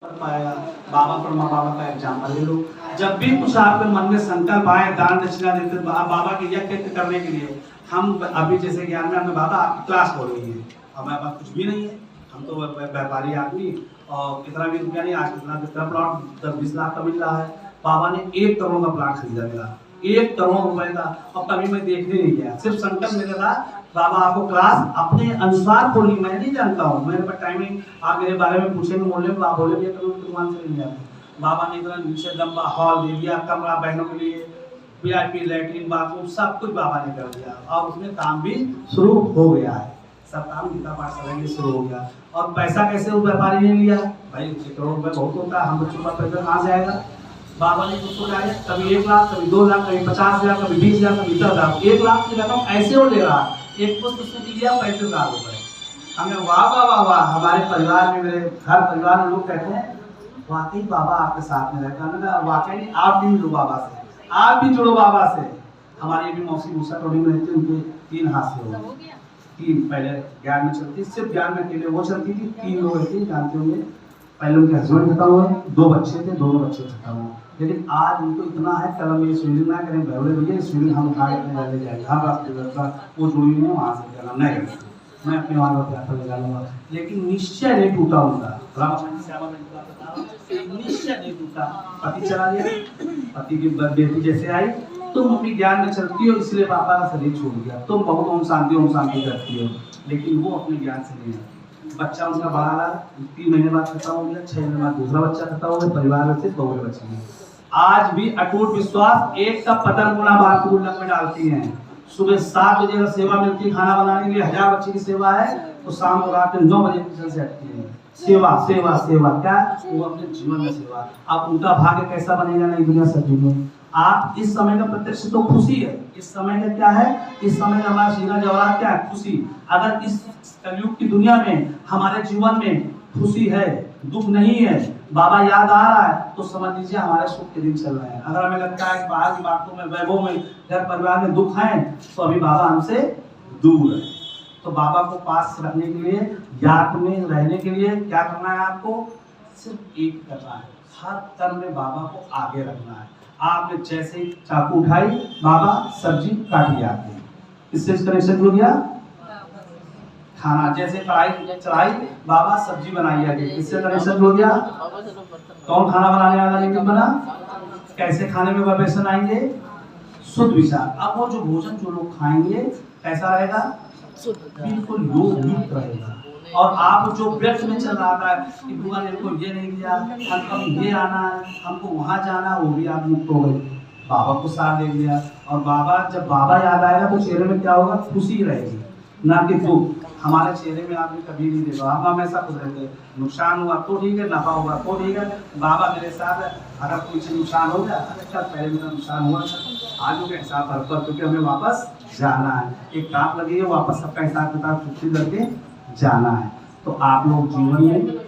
पाएगा। बाबा बाबा का एग्जाम्पल ले लो। जब भी कुछ आपके मन में संकल्प आए दान दक्षिणा देते बाबा के यज्ञ करने के लिए, हम अभी जैसे ज्ञान में हमें बाबा आपकी क्लास हो रही है, हमारे पास कुछ भी नहीं है, हम तो व्यापारी आदमी और कितना भी रुपया नहीं, आज कितना प्लॉट 10-20 लाख का मिल रहा है। बाबा ने 1 करोड़ का प्लॉट खरीदा मेरा, 1 करोड़ रुपए का। और कभी मैं देखने नहीं गया, सिर्फ संकल्प मेरा था बाबा आपको क्लास अपने अनुसार खोली। मैं नहीं जानता हूँ, मेरे पास टाइमिंग, आप मेरे बारे में पूछेंगे बोले आप बोले ये करो दुकान से नहीं जाते। बाबा ने इतना नीचे लंबा हॉल दे दिया, कमरा बहनों के लिए, VIP लैट्रिन बाथरूम सब कुछ बाबा ने कर दिया। और उसमें काम भी शुरू हो गया है, सब काम गीता पाठशाला में शुरू हो गया। और पैसा कैसे उस व्यापारी ने लिया भाई, 1 करोड़ रुपए बहुत होता है, हम बच्चों का पैसा कहाँ से आएगा। बाबा ने कुछ सोचा है, कभी 1 लाख, कभी 2 लाख, कभी 50,000, कभी 20,000, कभी 10,000, 1 लाख की रकम ऐसे वो ले रहा। एक पुस्तक उसने दिया 35,000 रुपए। हमें वाह वाह वाह वाह, हमारे परिवार में, मेरे हर परिवार में लोग कहते हैं वाकई बाबा आपके साथ में रहता है। वाकई नहीं, आप भी जुड़ो बाबा से, आप भी जुड़ो बाबा से। हमारी भी मौसी मूसा टोली में रहती, उनके 3 हाथ से हो, 3 पहले ज्ञान में चलती, सिर्फ ज्ञान में अकेले वो चलती थी। 3 लोग रहती, जानते होंगे। पहले उनके हस्बैंड खत्म हुए, 2 बच्चे थे, दोनों बच्चे खत्म हुए। लेकिन आज उनको इतना है, कल हम ये स्विमिंग ना करें, भैया भैया स्विमिंग हम उठा के ले जाएंगे, हर रास्ते वो जुड़ी नहीं, वहाँ से करना नहीं करेंगे, मैं अपने वहाँ पर यात्रा लगा लूँगा। लेकिन निश्चय नहीं टूटा उनका, निश्चय नहीं टूटा। पति चला गया, पति की बेटी जैसे आई, तुम अपनी ज्ञान में चलती हो इसलिए पापा का शरीर छोड़ गया, तुम बहुत ओम शांति करती हो, लेकिन वो अपने ज्ञान से नहीं है। बच्चा उनका बड़ा रहा, 3 महीने बाद खत्म हो गया, 6 महीने बाद दूसरा बच्चा खत्म हो गया, परिवार में से 2 बच्चे हैं। आज भी अटूट विश्वास, एक का पतन गुना भारत में डालती हैं। सुबह 7 बजे अगर सेवा मिलती है खाना बनाने के लिए, 1000 बच्चे की सेवा है, तो शाम को रात 9 बजे किचन से हटती है। सेवा सेवा सेवा, क्या वो अपने जीवन में सेवा। आप उनका भाग्य कैसा बनेगा नई दुनिया सजी में। आप इस समय का प्रत्यक्ष तो खुशी है, इस समय का क्या है, इस समय का हमारा सीधा जवाब क्या है, खुशी। अगर इस कलयुग की दुनिया में हमारे जीवन में खुशी है, दुख नहीं है, बाबा याद आ रहा है, तो समझ लीजिए हमारे सुख के दिन चल रहे हैं। अगर हमें लगता है बाहर की बातों में, वैभव में, घर परिवार में दुख है, तो अभी बाबा हमसे दूर है। तो बाबा को पास रखने के लिए, याद में रहने के लिए क्या करना है, आपको सिर्फ एक करना है, हर कर्म में बाबा को आगे रखना है। आपने जैसे ही चाकू उठाई, बाबा सब्जी काटी आती है, इससे कनेक्शन जुड़ गया। खाना जैसे कढ़ाई चढ़ाई, बाबा सब्जी बनाई आगे, इससे कनेक्शन जुड़ गया। कौन खाना बनाने वाला लेकिन बना, कैसे खाने में वाइब्रेशन आएंगे, शुद्ध विचार। अब वो जो भोजन जो लोग खाएंगे कैसा रहेगा, बिल्कुल योग युक्त रहेगा। और आप जो व्यर्थ में चल रहा था कि भगवान ने को ये नहीं दिया, हमको ये आना है, हमको वहाँ जाना, वो भी आप मुक्त हो गए, बाबा को साथ दे दिया। और बाबा, जब बाबा याद आएगा तो चेहरे में क्या होगा, खुशी रहेगी, ना कि दुख। हमारे चेहरे में आपने कभी नहीं देखा, हम हमेशा खुश रहते हैं। नुकसान हुआ तो ठीक है, नफा हुआ तो ठीक है, बाबा मेरे साथ है। अगर कोई चीज नुकसान हो गया, अच्छा पहले मेरा नुकसान हुआ था, आज के हिसाब हर पर, क्योंकि हमें वापस जाना है, एक टाप लगी है, वापस सबका हिसाब किताब चुप्पी करके जाना है। तो आप लोग जीवन में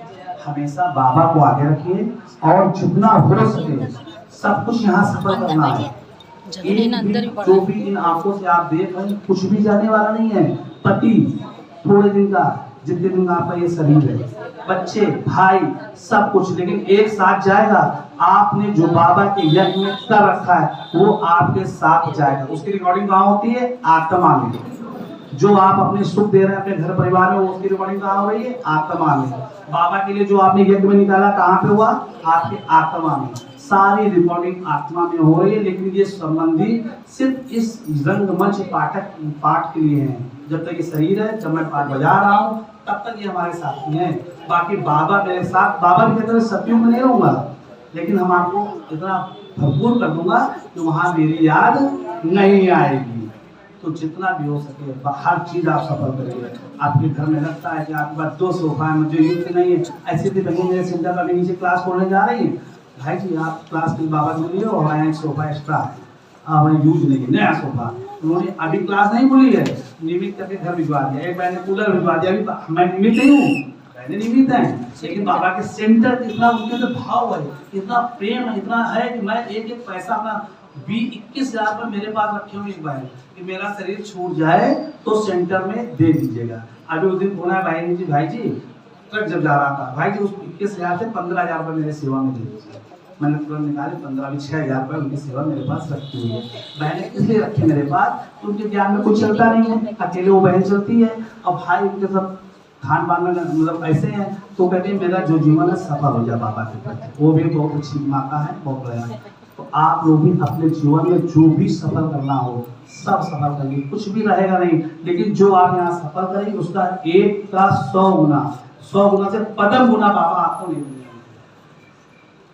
हमेशा बाबा को आगे रखिए, और जितना हो सके सब कुछ यहाँ सफर करना है। जो भी इन आंखों से आप देख रहे हैं, कुछ भी जाने वाला नहीं है। पति थोड़े दिन का, जितने दिन आपका ये शरीर है, बच्चे, भाई, सब कुछ, लेकिन एक साथ जाएगा। आपने जो बाबा के यज्ञ में कर रखा है, वो आपके साथ जाएगा। उसकी रिकॉर्डिंग कहाँ होती है, आत्मा में। जो आप अपने सुख दे रहे हैं अपने घर परिवार में, उसकी रिकॉर्डिंग कहाँ हो रही है, आत्मा में। बाबा के लिए जो आपने यज्ञ में निकाला, कहाँ पे हुआ, आपके आत्मा में। सारी रिकॉर्डिंग आत्मा में हो रही है, लेकिन ये संबंधी सिर्फ इस रंगमंच पाठ के लिए है। जब तक ये शरीर है, जब मैं पाठ बजा रहा हूँ, तब तक ये हमारे साथी हैं। बाकी बाबा मेरे साथ, बाबा भी कहते हैं सत्युग में नहीं रहूंगा, लेकिन हम आपको इतना भरपूर कर दूंगा कि वहाँ मेरी याद नहीं आएगी। तो जितना भी हो सके हर चीज आप सफल करिए। आपके घर में लगता है कि आपके पास 2 सोफा है, मुझे युक्त नहीं है, ऐसे भी बहन मेरे सेंटर में नीचे क्लास खोलने जा रही है, भाई जी आप क्लास के बाबा के लिए, और एक सोफा एक्स्ट्रा है, हमें यूज नहीं है, नया सोफा। उन्होंने अभी क्लास नहीं खुली है, निमित करके घर भिजवा दिया, एक बहन ने कूलर भिजवा दिया। अभी मैं निमित नहीं हूँ, पहले निमित है, लेकिन बाबा के सेंटर इतना उनके अंदर भाव है, इतना प्रेम है, इतना है कि मैं एक एक पैसा अपना 20-21,000 पर मेरे पास रखे हुए एक भाई, कि मेरा शरीर छूट जाए तो सेंटर में दे दीजिएगा। अभी उस दिन बोला भाई जी, ट्रक जब जा रहा था, भाई जी उस 21,000 से 15,000 रुपये मेरे सेवा में दे दीजिए। मैंने तुरंत निकाले 6,000 रुपये उनकी सेवा मेरे पास रखी हुई है। बहनें इसलिए रखी मेरे पास तो उनके ज्ञान में कुछ चलता नहीं है, अकेले वो बहन चलती है और भाई उनके सब खान पान में मतलब ऐसे हैं, तो कहते हैं मेरा जो जीवन है सफल हो जाए बाबा के प्रति। वो भी बहुत अच्छी माता है, बहुत बड़ा है। तो आप लोग भी अपने जीवन में जो भी सफल करना हो सब सफल करिए, कुछ भी रहेगा नहीं, लेकिन जो आप यहाँ सफल करेंगे उसका 1 का 100 गुना से पदम गुना बाबा आपको नहीं देंगे।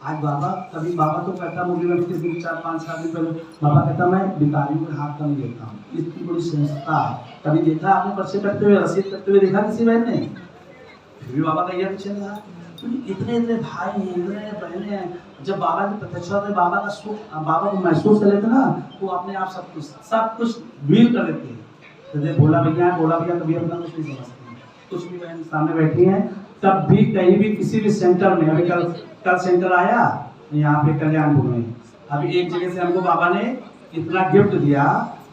आज बाबा कभी बाबा तो कहता मुझे मैं किस दिन 4-5 साल दिन पहले बाबा कहता मैं भिखारियों के हाथ का नहीं लेता हूँ, इतनी बड़ी संस्था कभी देखा आपने पर्चे करते हुए रसीद करते हुए देखा किसी बहन ने? फिर भी बाबा का यह पीछे रहा, इतने भाई हैं, इतने बहने हैं। जब बाबा की प्रत्यक्षता में बाबा का सुख बाबा को महसूस कर लेते ना, वो अपने आप सब कुछ मिल कर लेते हैं। जैसे भोला भैया कभी अपना कुछ नहीं समझते, कुछ भी बहन सामने बैठी हैं, तब भी कहीं भी किसी भी सेंटर में, अभी कल सेंटर आया यहाँ पे कल्याणपुर में, अभी एक जगह से हमको बाबा ने इतना गिफ्ट दिया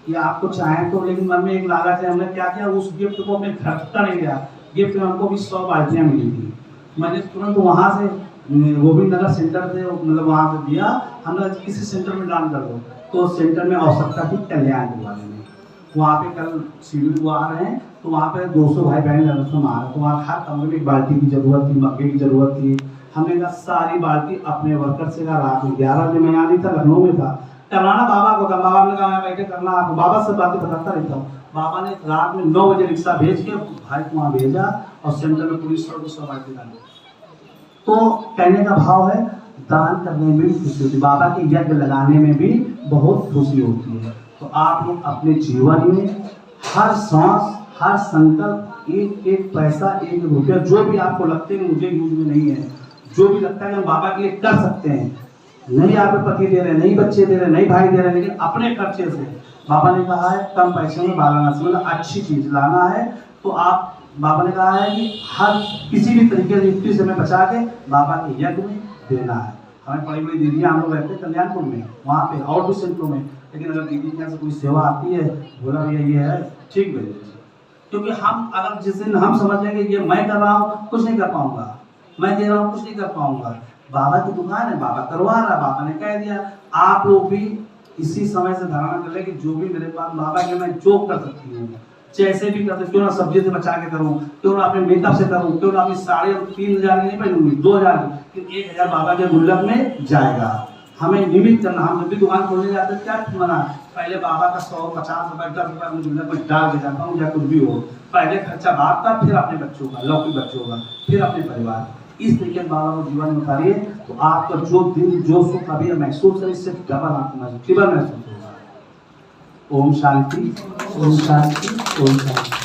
कि आपको चाहे तो, लेकिन मन में एक लालच है, हमने क्या किया उस गिफ्ट को अपने घर तक नहीं दिया। गिफ्ट में हमको भी 100 बाल्टियाँ मिली थी, मैंने तुरंत वहाँ से गोविंद नगर सेंटर से मतलब वहाँ से दिया, हमने किसी सेंटर में दान कर दो, तो सेंटर में आवश्यकता थी कल्याणपुर वाले में, वहाँ पे कल सीढ़ी को आ रहे हैं, तो वहाँ पे 200 भाई बहन आ रहे, तो वहाँ हर कमरे में एक बाल्टी की जरूरत थी, मग्गे की जरूरत थी। हमने कहा सारी बाल्टी अपने वर्कर से कहा, रात में 11 बजे मैं यहाँ नहीं था, लखनऊ में था, कराना बाबा को था। बाबा ने कहा मैं बैठे करना, आपको बाबा से बातें बताता रहता हूँ। बाबा ने रात में 9 बजे रिक्शा भेज के भाई को वहाँ भेजा और सेंटर में पूरी 100 बाल्टी डाली। तो कहने का भाव है दान करने में भी खुशी होती है, बाबा के यज्ञ लगाने में भी बहुत खुशी होती है। तो आप लोग अपने जीवन में हर सांस, हर संकल्प, एक पैसा, 1 रुपया, जो भी आपको लगते हैं मुझे यूज में नहीं है, जो भी लगता है कि हम बाबा के लिए कर सकते हैं, नहीं आप पति दे रहे, नहीं बच्चे दे रहे, नहीं भाई दे रहे, लेकिन अपने खर्चे से बाबा ने कहा है कम पैसे में वाराणसी मतलब अच्छी चीज लाना है, तो आप बाबा ने कहा है कि हर किसी भी तरीके से युक्ति से बचा के बाबा के यज्ञ में देना है। हमें बड़ी बड़ी दीदियाँ हम लोग रहते हैं कल्याणपुर में, वहाँ पे और भी सेंटरों में, लेकिन अगर दीदी के यहाँ से कोई सेवा आती है, बोला भैया ये है ठीक भेज दीजिए, क्योंकि हम अगर जिस दिन हम समझ लेंगे ये मैं कर रहा हूँ कुछ नहीं कर पाऊंगा, मैं दे रहा हूँ कुछ नहीं कर पाऊंगा, बाबा की दुकान है, बाबा करवा रहा, बाबा ने कह दिया। आप लोग भी इसी समय से धारणा कर ले कि जो भी मेरे पास बाबा के मैं जो कर सकती हूँ, जैसे भी कर सकती, क्यों ना सब्जी से बचा के करूँ, क्यों ना अपने मेकअप से करूँ, क्यों ना अपनी साड़ी 3,000 की नहीं पहनूंगी, 2,000 की, 1,000 बाबा के गुल्लक में जाएगा। हमें निमित करना, हम जब भी दुकान खोलने जाते हैं क्या मना, पहले बाबा का 100-50 रुपये 10 रुपये अपने गुल्लक में डाल के जाता हूँ, या कुछ भी हो, पहले खर्चा बाप का, फिर अपने बच्चों का, लौकिक बच्चों का, फिर अपने परिवार। इस तरीके से बाबा को जीवन में उतारिए, तो आपका जो दिल जो सुख अभी महसूस है, इससे डबल आपको महसूस होगा। ओम शांति, ओम शांति, ओम शांति।